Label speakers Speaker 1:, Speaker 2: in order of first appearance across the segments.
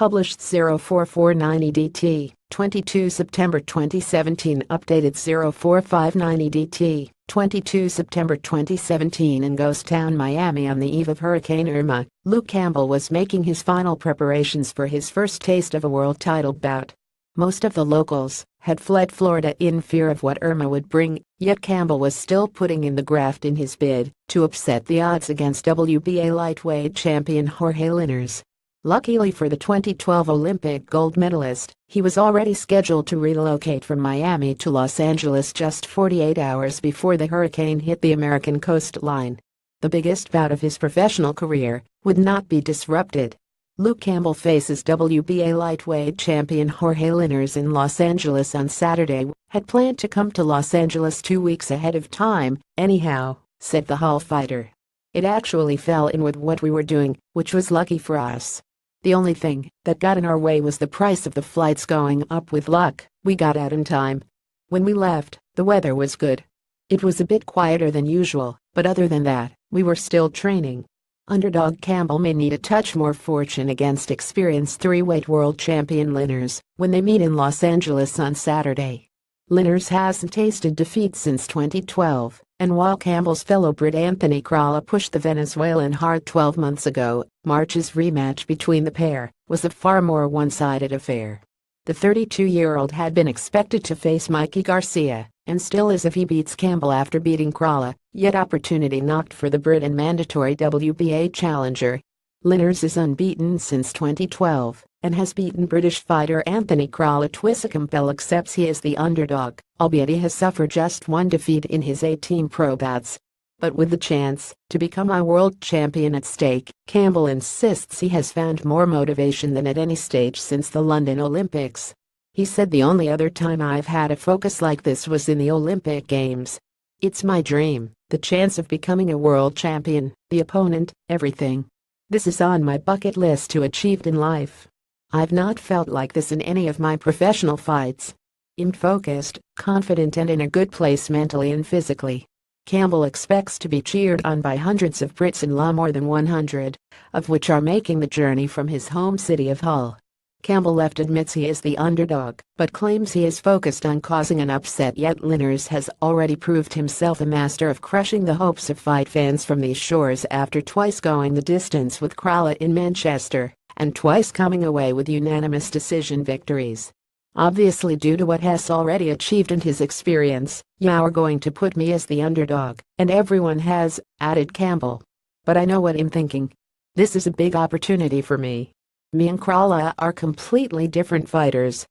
Speaker 1: Published 04490DT, 22 September 2017. Updated 04590DT, 22 September 2017. In Ghost Town, Miami, on the eve of Hurricane Irma, Luke Campbell was making his final preparations for his first taste of a world title bout. Most of the locals had fled Florida in fear of what Irma would bring, yet Campbell was still putting in the graft in his bid to upset the odds against WBA lightweight champion Jorge Linares. Luckily for the 2012 Olympic gold medalist, he was already scheduled to relocate from Miami to Los Angeles just 48 hours before the hurricane hit the American coastline. The biggest bout of his professional career would not be disrupted. Luke Campbell faces WBA lightweight champion Jorge Linares in Los Angeles on Saturday. Had planned to come to Los Angeles 2 weeks ahead of time, anyhow, said the Hall fighter. It actually fell in with what we were doing, which was lucky for us. The only thing that got in our way was the price of the flights going up. With luck, we got out in time. When we left, the weather was good. It was a bit quieter than usual, but other than that, we were still training. Underdog Campbell may need a touch more fortune against experienced three-weight world champion Linares when they meet in Los Angeles on Saturday. Linares hasn't tasted defeat since 2012, and while Campbell's fellow Brit Anthony Crolla pushed the Venezuelan hard 12 months ago, March's rematch between the pair was a far more one-sided affair. The 32-year-old had been expected to face Mikey Garcia, and still is if he beats Campbell after beating Crolla, yet opportunity knocked for the Brit and mandatory WBA challenger. Linares is unbeaten since 2012 and has beaten British fighter Anthony Crolla twice. Campbell accepts he is the underdog, albeit he has suffered just one defeat in his 18 pro bouts. But with the chance to become a world champion at stake, Campbell insists he has found more motivation than at any stage since the London Olympics. He said, "The only other time I've had a focus like this was in the Olympic Games. It's my dream, the chance of becoming a world champion, the opponent, everything. This is on my bucket list to achieve in life. I've not felt like this in any of my professional fights. I'm focused, confident and in a good place mentally and physically." Campbell expects to be cheered on by hundreds of Brits in more than 100 of which are making the journey from his home city of Hull. Campbell admits he is the underdog, but claims he is focused on causing an upset. Yet Linares has already proved himself a master of crushing the hopes of fight fans from these shores after twice going the distance with Crolla in Manchester, and twice coming away with unanimous decision victories. "Obviously, due to what has already achieved and his experience, you're going to put me as the underdog, and everyone has," added Campbell. "But I know what I'm thinking. This is a big opportunity for me. Me and Crolla are completely different fighters.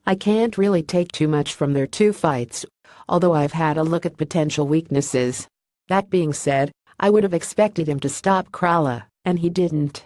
Speaker 1: I can't really take too much from their two fights, although I've had a look at potential weaknesses. That being said, I would have expected him to stop Crolla, and he didn't.